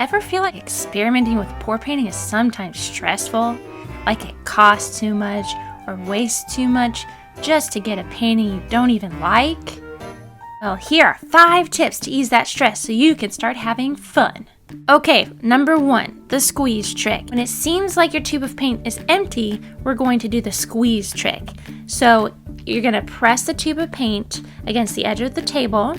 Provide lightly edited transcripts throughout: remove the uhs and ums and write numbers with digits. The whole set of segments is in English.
Ever feel like experimenting with pour painting is sometimes stressful? Like it costs too much or wastes too much just to get a painting you don't even like? Well, here are 5 tips to ease that stress so you can start having fun. Okay, number 1, the squeeze trick. When it seems like your tube of paint is empty, we're going to do the squeeze trick. So you're going to press the tube of paint against the edge of the table,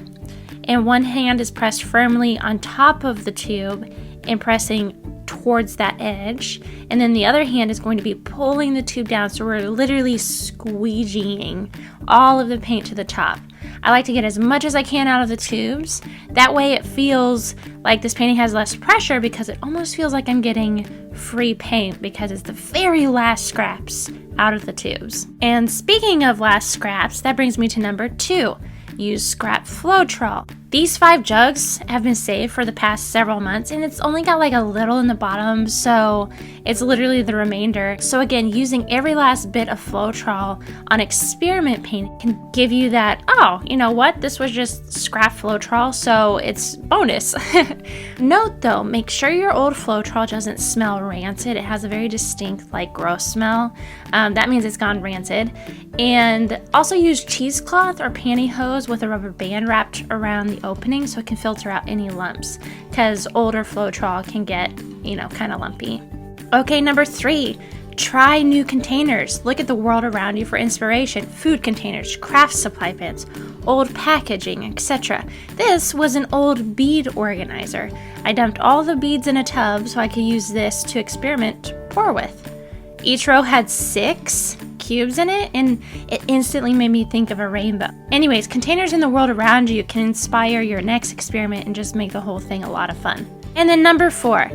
and one hand is pressed firmly on top of the tube and pressing towards that edge, and then the other hand is going to be pulling the tube down, so we're literally squeegeeing all of the paint to the top. I like to get as much as I can out of the tubes. That way it feels like this painting has less pressure because it almost feels like I'm getting free paint because it's the very last scraps out of the tubes. And speaking of last scraps, that brings me to number 2. Use scrap Floetrol. These 5 jugs have been saved for the past several months, and it's only got like a little in the bottom, so it's literally the remainder. So again, using every last bit of Floetrol on experiment paint can give you that, oh, you know what, this was just scrap Floetrol, so it's bonus. Note though, make sure your old Floetrol doesn't smell rancid. It has a very distinct, like, gross smell. That means it's gone rancid. And also use cheesecloth or pantyhose with a rubber band wrapped around the opening so it can filter out any lumps, because older Floetrol can get, kind of lumpy. Okay, number 3, try new containers. Look at the world around you for inspiration. Food containers, craft supply bins, old packaging, etc. This was an old bead organizer. I dumped all the beads in a tub so I could use this to experiment to pour with. Each row had 6 cubes in it, and it instantly made me think of a rainbow. Anyways, containers in the world around you can inspire your next experiment and just make the whole thing a lot of fun. And then number 4,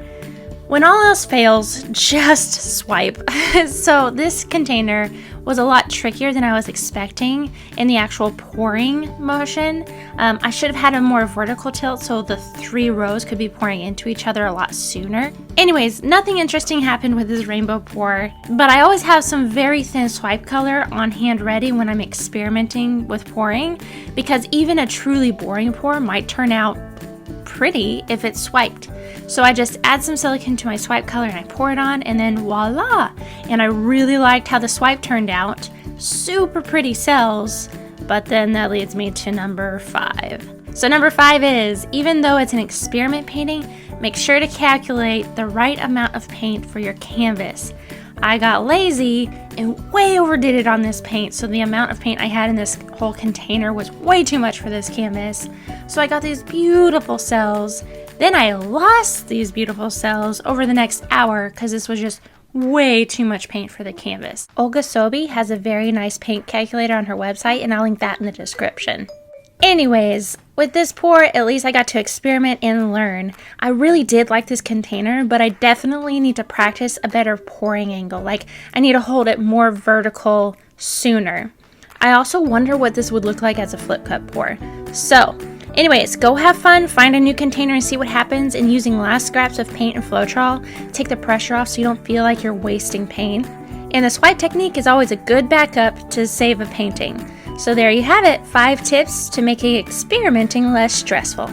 when all else fails, just swipe. So this container was a lot trickier than I was expecting in the actual pouring motion. I should have had a more vertical tilt so the 3 rows could be pouring into each other a lot sooner. Anyways, nothing interesting happened with this rainbow pour, but I always have some very thin swipe color on hand ready when I'm experimenting with pouring, because even a truly boring pour might turn out pretty if it's swiped. So I just add some silicone to my swipe color and I pour it on, and then voila! And I really liked how the swipe turned out. Super pretty cells, but then that leads me to number 5. So number 5 is, even though it's an experiment painting, make sure to calculate the right amount of paint for your canvas. I got lazy and way overdid it on this paint, so the amount of paint I had in this whole container was way too much for this canvas. So I got these beautiful cells. Then I lost these beautiful cells over the next hour because this was just way too much paint for the canvas. Olga Sobey has a very nice paint calculator on her website, and I'll link that in the description. Anyways, with this pour, at least I got to experiment and learn. I really did like this container, but I definitely need to practice a better pouring angle. Like, I need to hold it more vertical sooner. I also wonder what this would look like as a flip cup pour. So, anyways, go have fun, find a new container and see what happens. And using last scraps of paint and Floetrol, take the pressure off so you don't feel like you're wasting paint. And the swipe technique is always a good backup to save a painting. So there you have it, 5 tips to making experimenting less stressful.